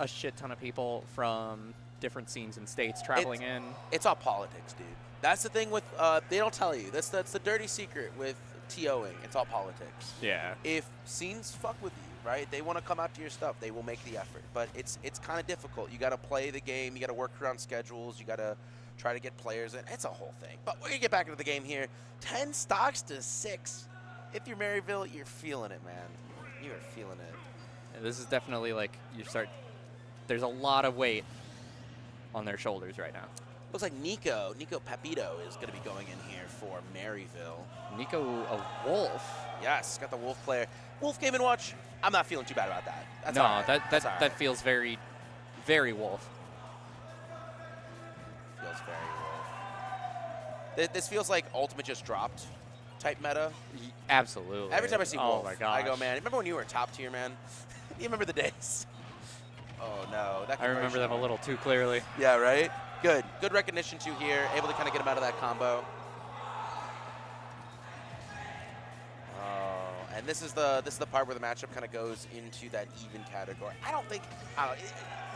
a shit ton of people from different scenes and states traveling in. It's all politics, dude. That's the thing with, they don't tell you. That's the dirty secret with TOing. It's all politics. Yeah. If scenes fuck with you, right, they want to come out to your stuff. They will make the effort. But it's kind of difficult. You got to play the game. You got to work around schedules. You got to try to get players in. It's a whole thing. But we're going to get back into the game here. 10 stocks to 6. If you're Maryville, you're feeling it, man. You are feeling it. And this is definitely there's a lot of weight on their shoulders right now. Looks like Nico Pepito is going to be going in here for Maryville. Nico, a Wolf. Yes, got the Wolf player. Wolf Game & Watch, I'm not feeling too bad about that. That's no, all right. that feels very, very Wolf. Feels feels very Wolf. This feels like Ultimate just dropped type meta. Absolutely. Every time I see Wolf, my gosh. I go, man, remember when you were top tier, man? You remember the days? Oh, no. That I remember them a little too clearly. Yeah, right? Good. Good recognition, too, here. Able to kind of get him out of that combo. Oh, and this is the part where the matchup kind of goes into that even category. I don't think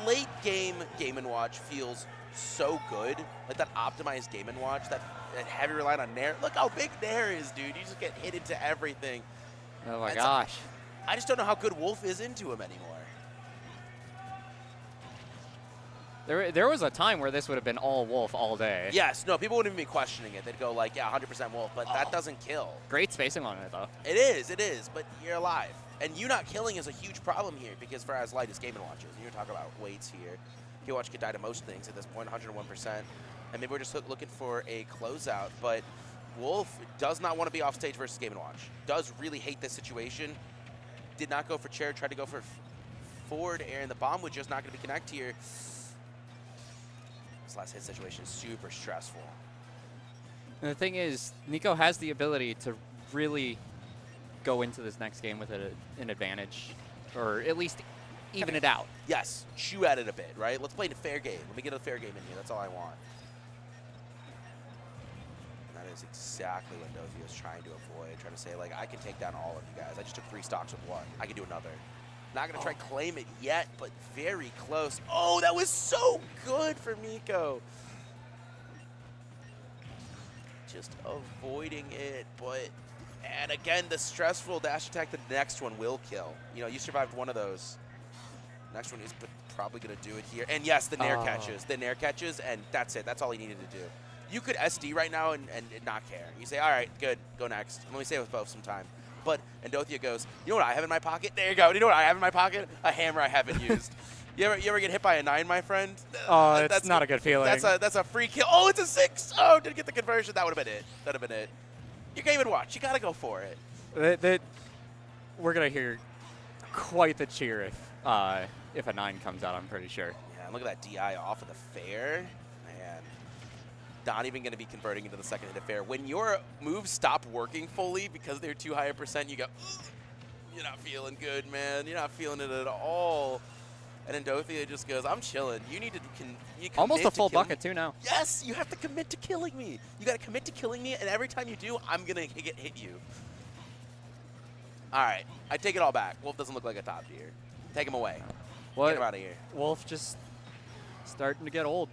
late game Game & Watch feels so good. Like that optimized Game & Watch, that heavy reliant on Nair. Look how big Nair is, dude. You just get hit into everything. Oh, my gosh. I just don't know how good Wolf is into him anymore. There was a time where this would have been all Wolf all day. Yes, no, people wouldn't even be questioning it. They'd go like, yeah, 100% Wolf, but that doesn't kill. Great spacing on it, though. It is, but you're alive. And you not killing is a huge problem here because for as light as Game & Watch is, and you're talking about weights here, Game & Watch could die to most things at this point, 101%. And maybe we're just looking for a closeout, but Wolf does not want to be off stage versus Game & Watch. Does really hate this situation. Did not go for chair, tried to go for forward air, and the bomb was just not going to be connect here. This last hit situation is super stressful. And the thing is, Nico has the ability to really go into this next game with an advantage, or at least even it out. Yes, chew at it a bit, right? Let's play a fair game. Let me get a fair game in here. That's all I want. And that is exactly what Dozy is trying to avoid. Trying to say, like, I can take down all of you guys. I just took 3 stocks with 1. I can do another. Not going to try and claim it yet, but very close. Oh, that was so good for Miko. Just avoiding it, but... And again, the stressful dash attack, the next one will kill. You know, you survived one of those. Next one is probably going to do it here. And yes, the Nair catches. The Nair catches, and that's it. That's all he needed to do. You could SD right now and not care. You say, all right, good, go next. Let me stay with both some time. But Endothea goes, you know what I have in my pocket? There you go. You know what I have in my pocket? A hammer I haven't used. You ever get hit by a 9, my friend? Oh, that's not a good feeling. That's a free kill. Oh, it's a 6. Oh, didn't get the conversion. That would have been it. That would have been it. Your Game & Watch. You got to go for it. We're going to hear quite the cheer if a 9 comes out, I'm pretty sure. Yeah, and look at that DI off of the fair. Man. Not even going to be converting into the second hit of fair. When your moves stop working fully because they're too high a percent, you go, you're not feeling good, man. You're not feeling it at all. And Endothea just goes, I'm chilling. You need to almost a full bucket, too, now. Yes, you have to commit to killing me. You got to commit to killing me, and every time you do, I'm going to hit you. All right, I take it all back. Wolf doesn't look like a top tier. Take him away. What? Get him out of here. Wolf just starting to get old.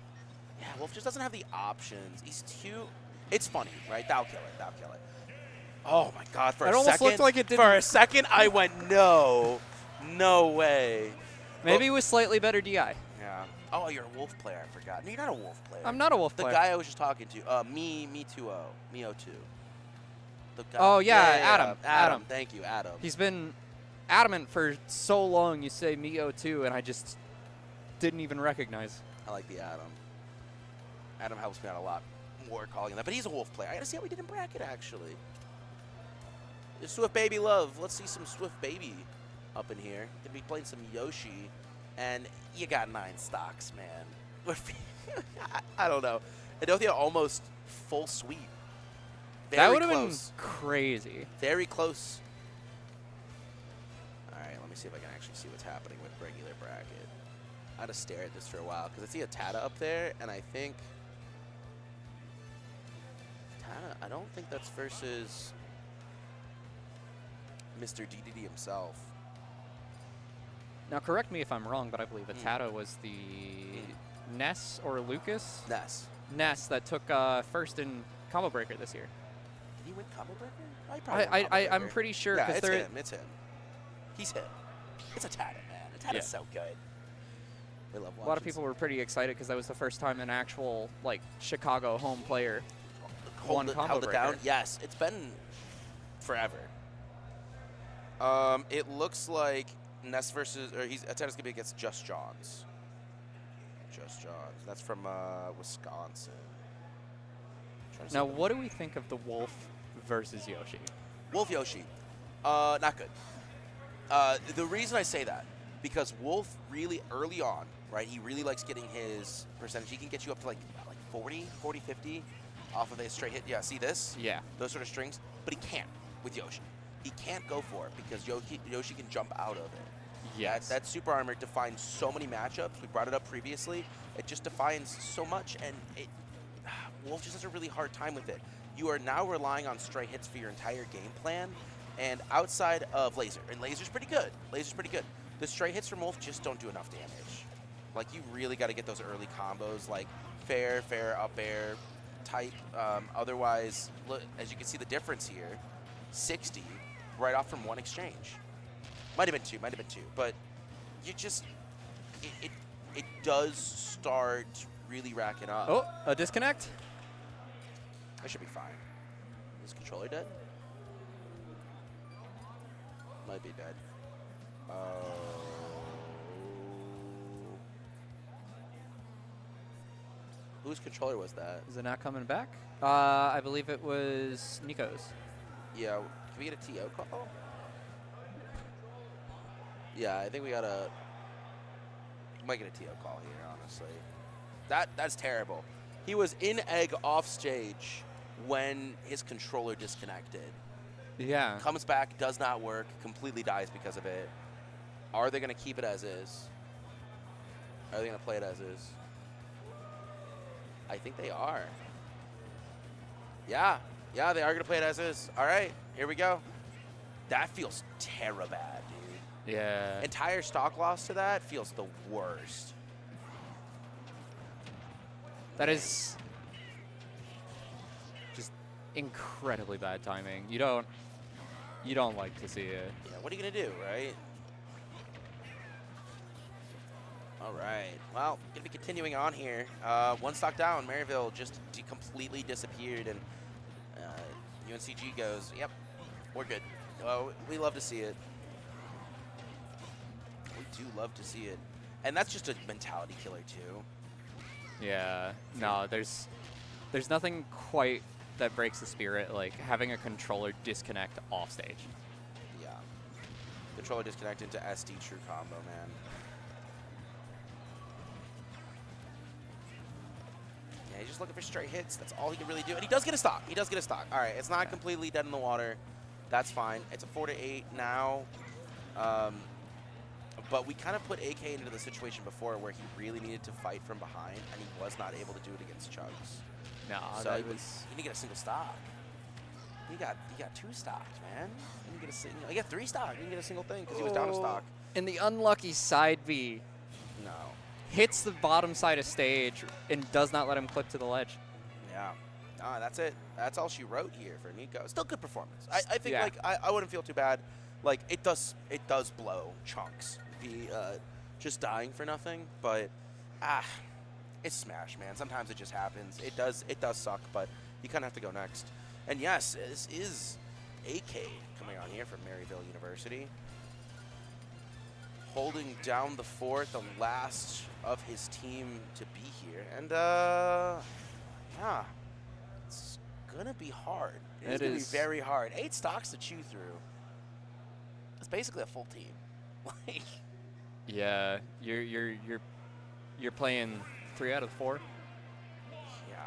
Yeah, Wolf just doesn't have the options. He's too... It's funny, right? That'll kill it. That'll kill it. Oh, my God. For almost looked like it didn't. For a second, I went, no. No way. Maybe with slightly better DI. Yeah. Oh, you're a Wolf player. I forgot. No, you're not a Wolf player. I'm not a Wolf player. The guy I was just talking to. Me20. Me02. The guy. Oh, yeah, Adam. Thank you, Adam. He's been adamant for so long. You say Me02, and I just didn't even recognize. I like the Adam. Adam helps me out a lot more calling that. But he's a Wolf player. I got to see how we did in bracket, actually. Swift Baby Love. Let's see some Swift Baby up in here. Gonna be playing some Yoshi, and you got 9 stocks, man. I don't know. Endothea almost full sweep. Very that would have been close. crazy. Very close. All right, let me see if I can actually see what's happening with regular bracket. I had to stare at this for a while because I see a Tata up there, and I think Tata. I don't think that's versus Mr. DDD himself. Now, correct me if I'm wrong, but I believe Atata was the Ness or Lucas? Ness that took first in Combo Breaker this year. Did he win Combo Breaker? Oh, he probably won Combo Breaker. I'm pretty sure. Yeah, it's him. It's him. He's him. It's Atata, man. Atata's so good. We love watching. A lot of people were pretty excited because that was the first time an actual Chicago home player won Combo Breaker. Down. Yes, it's been forever. It looks like Ness versus, or Atata's gonna be against Just Johns. Just Johns. That's from Wisconsin. Now, what do we think of the Wolf versus Yoshi? Wolf Yoshi, not good. The reason I say that, because Wolf really early on, right? He really likes getting his percentage. He can get you up to like 40, 50 off of a straight hit. Yeah, see this? Yeah. Those sort of strings. But he can't with Yoshi. He can't go for it because Yoshi can jump out of it. Yes. That super armor defines so many matchups. We brought it up previously. It just defines so much, and Wolf just has a really hard time with it. You are now relying on stray hits for your entire game plan, and outside of Laser, and Laser's pretty good. The stray hits from Wolf just don't do enough damage. Like, you really got to get those early combos, like fair, up air type. Otherwise, look, as you can see the difference here, 60 right off from one exchange. Might have been two, but you just, it does start really racking up. Oh, a disconnect? I should be fine. Is controller dead? Might be dead. Whose controller was that? Is it not coming back? I believe it was Nico's. Yeah, can we get a TO call? Yeah, I think we might get a TO call here, honestly. That's terrible. He was in egg off stage when his controller disconnected. Yeah. Comes back, does not work, completely dies because of it. Are they going to keep it as is? Are they going to play it as is? I think they are. Yeah, they are going to play it as is. All right, here we go. That feels terrible bad, dude. Yeah. Entire stock loss to that feels the worst. That is just incredibly bad timing. You don't like to see it. Yeah, what are you going to do, right? All right. Well, going to be continuing on here. One stock down. Maryville just completely disappeared, and UNCG goes, yep, we're good. Well, we love to see it. We do love to see it. And that's just a mentality killer, too. Yeah. No, there's nothing quite that breaks the spirit like having a controller disconnect off stage. Yeah. Controller disconnect into SD true combo, man. Yeah, he's just looking for straight hits. That's all he can really do. And he does get a stock. All right, it's not completely dead in the water. That's fine. It's a 4-8 now. But we kind of put AK into the situation before where he really needed to fight from behind, and he was not able to do it against Chugs. No, So he didn't get a single stock. He got 2 stocks, man. He didn't get a single. He got 3 stocks. He didn't get a single thing because he was down a stock. And the unlucky side B No. hits the bottom side of stage and does not let him clip to the ledge. Yeah. That's it. That's all she wrote here for Nico. Still good performance. I think Yeah. like I wouldn't feel too bad. Like it does blow chunks. Just dying for nothing, but it's Smash, man. Sometimes it just happens. It does suck, but you kind of have to go next. And yes, this is AK coming on here from Maryville University, holding down the fort, the last of his team to be here, and yeah, it's gonna be hard. It's gonna be very hard. 8 stocks to chew through. It's basically a full team. Like. Yeah, you're playing 3 out of 4. Yeah.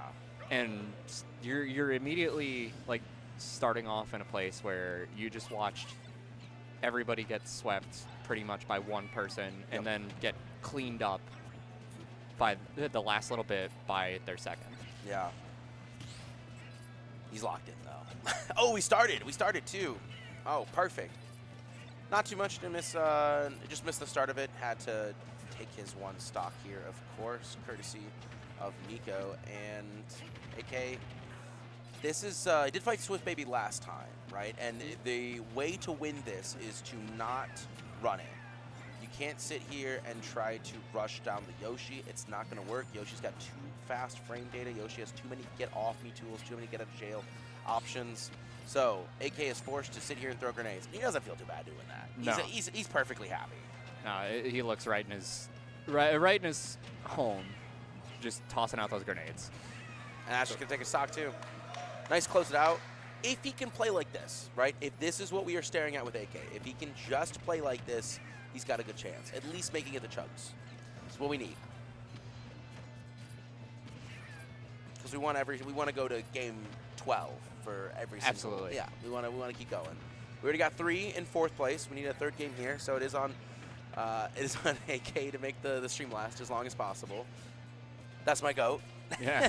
And you're immediately like starting off in a place where you just watched everybody get swept pretty much by one person and then get cleaned up by the last little bit by their second. Yeah. He's locked in though. Oh, we started too. Oh, perfect. Not too much to miss. Just missed the start of it. Had to take his 1 stock here, of course, courtesy of Nico and AK. This is he did fight Swift Baby last time, right? And the way to win this is to not run it. You can't sit here and try to rush down the Yoshi. It's not going to work. Yoshi's got too fast frame data. Yoshi has too many get off me tools, too many get out of jail options. So AK is forced to sit here and throw grenades. He doesn't feel too bad doing that. No. He's perfectly happy. No, he looks right in his home, just tossing out those grenades. And Ash is going to take a stock too. Nice close it out. If he can play like this, right? If this is what we are staring at with AK, if he can just play like this, he's got a good chance. At least making it the Chugs. That's what we need. we want to go to game 12 for every single. Absolutely. Yeah, we want to keep going. We already got 3 in 4th place. We need a 3rd game here, so it is on AK to make the stream last as long as possible. That's my goat. Yeah.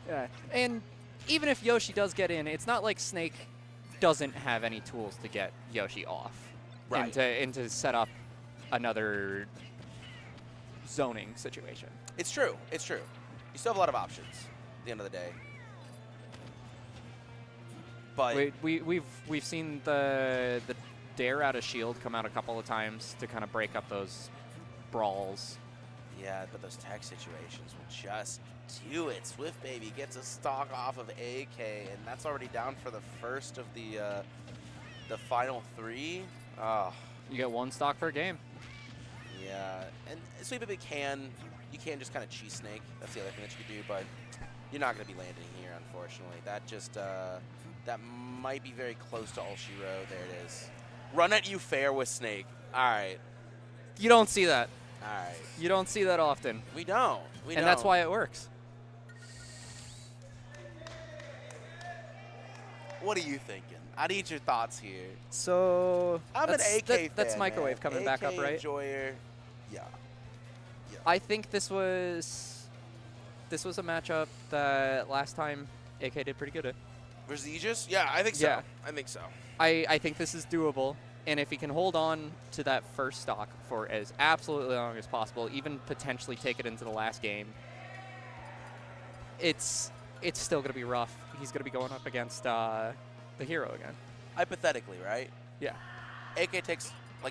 Yeah. And even if Yoshi does get in, it's not like Snake doesn't have any tools to get Yoshi off. Right. And to set up another zoning situation. It's true. It's true. You still have a lot of options at the end of the day. But we've seen the dare out of shield come out a couple of times to kind of break up those brawls. yeah, but those tech situations will just do it. Swift Baby gets a stock off of AK, and that's already down for the first of the final 3. Oh. You get 1 stock per game. Yeah, and Sweet Baby you can just kind of cheese Snake. That's the other thing that you could do, but you're not going to be landing here, unfortunately. That just, that might be very close to all she wrote. There it is. Run at you fair with Snake. All right. You don't see that. All right. You don't see that often. We don't. And that's why it works. What are you thinking? I need your thoughts here. So I'm an AK fan, That's Microwave man. coming back up, right? Enjoyer. Yeah. I think this was a matchup that last time AK did pretty good at. Versus Aegis? Yeah, I think so. Yeah. I think so. I think this is doable, and if he can hold on to that first stock for as absolutely long as possible, even potentially take it into the last game, it's still going to be rough. He's going to be going up against the hero again. Hypothetically, right? Yeah. AK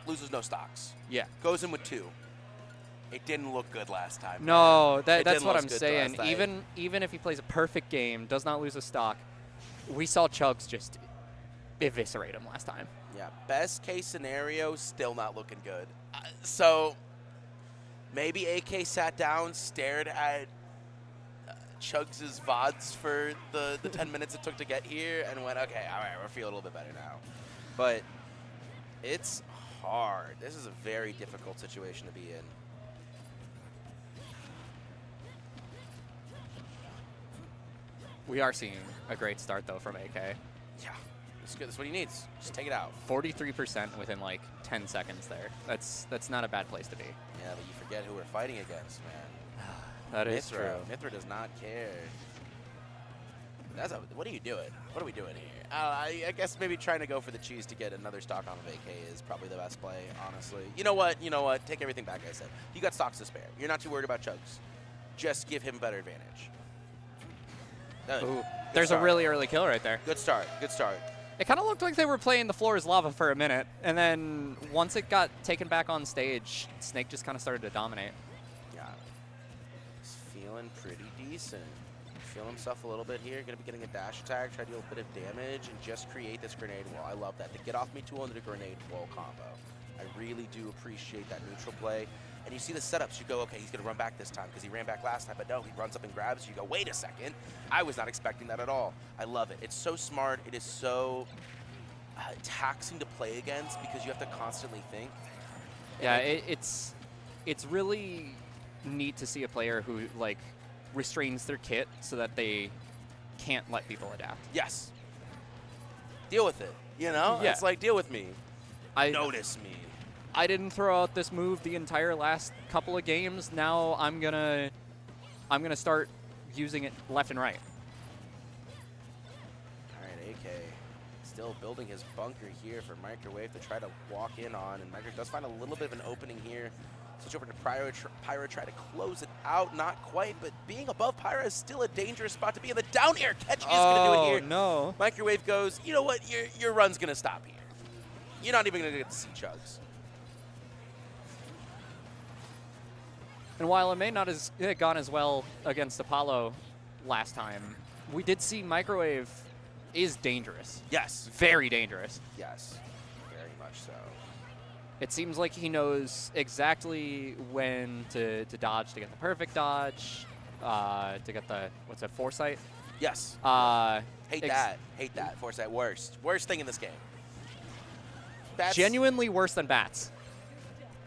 loses no stocks. Yeah. Goes in with 2. It didn't look good last time. No, that's didn't what look I'm good saying. last time. Even if he plays a perfect game, does not lose a stock, we saw Chugs just eviscerate him last time. Yeah. Best case scenario, still not looking good. So maybe AK sat down, stared at Chugs' VODs for the 10 minutes it took to get here, and went, okay, all right, we're feeling a little bit better now. But it's hard. This is a very difficult situation to be in. We are seeing a great start, though, from AK. Yeah, it's good. That's what he needs. Just take it out. 43% within, 10 seconds there. That's not a bad place to be. Yeah, but you forget who we're fighting against, man. That is true. Mithra does not care. What are you doing? What are we doing here? I guess maybe trying to go for the cheese to get another stock on of AK is probably the best play, honestly. You know what? Take everything back I said. You got stocks to spare. You're not too worried about Chugs. Just give him better advantage. Ooh, there's a really early kill right there. Good start. Good start. It kind of looked like they were playing the floor is lava for a minute, and then once it got taken back on stage, Snake just kind of started to dominate. Yeah. He's feeling pretty decent. Feel himself a little bit here. Going to be getting a dash attack, try to deal a bit of damage, and just create this grenade wall. I love that. The get off me tool into the grenade wall combo. I really do appreciate that neutral play. And you see the setups, you go, okay, he's going to run back this time because he ran back last time, but no, he runs up and grabs. You go, wait a second. I was not expecting that at all. I love it. It's so smart. It is so taxing to play against because you have to constantly think. Yeah, it's really neat to see a player who, restrains their kit so that they can't let people adapt. Yes. Deal with it, Yeah. It's like, deal with me. Notice me. I didn't throw out this move the entire last couple of games. Now I'm gonna start using it left and right. All right, AK still building his bunker here for Microwave to try to walk in on, and Microwave does find a little bit of an opening here. Switch over to Pyro, try to close it out. Not quite, but being above Pyro is still a dangerous spot to be in. The down air catch is going to do it here. No. Microwave goes, you know what, your run's going to stop here. You're not even going to get to see Chugs. And while it may not have gone as well against Apollo last time, we did see Microwave is dangerous. Yes. Very dangerous. Yes, very much so. It seems like he knows exactly when to dodge, to get the perfect dodge, to get the, foresight? Yes. Hate that. Foresight, worst thing in this game. Genuinely worse than bats.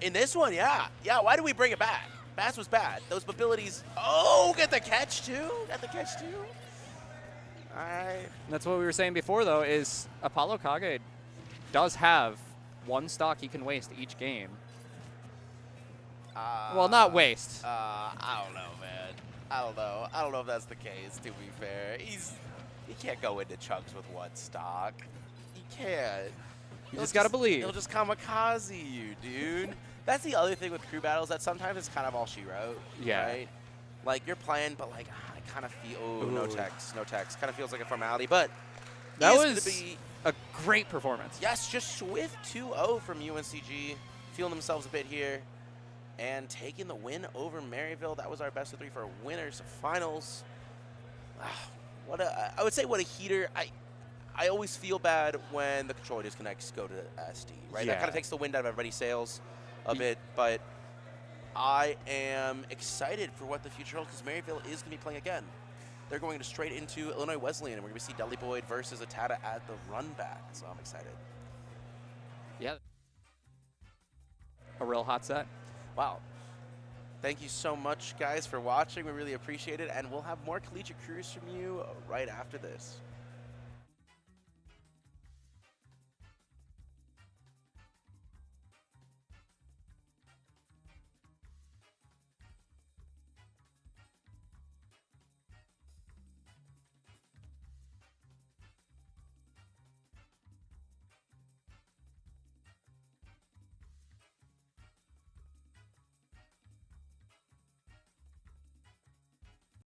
In this one, yeah. Yeah, why do we bring it back? Baz was bad. Those abilities. Oh, get the catch too. Got the catch too. All right. That's what we were saying before, though, is Apollo Kage does have one stock he can waste each game. Well, not waste. I don't know, man. I don't know. I don't know if that's the case, to be fair. He can't go into chunks with one stock. He can't. You just got to believe. He'll just kamikaze you, dude. That's the other thing with crew battles, that sometimes it's kind of all she wrote. Yeah. Right? Like, you're playing, but, like, I kind of feel, oh, no text, no text. Kind of feels like a formality, but That he is was gonna be, a great performance. yes, just swift 2-0 from UNCG. Feeling themselves a bit here. And taking the win over Maryville. That was our best of 3 for winners of finals. I would say what a heater. I always feel bad when the controller disconnects go to SD, right? That Yeah. kind of takes the wind out of everybody's sails a bit, but I am excited for what the future holds because Maryville is going to be playing again. They're going to straight into Illinois Wesleyan, and we're going to see Dudley Boyd versus Atata at the run back, so I'm excited. Yeah. A real hot set. Wow. Thank you so much, guys, for watching. We really appreciate it, and we'll have more Collegiate Cruise from you right after this.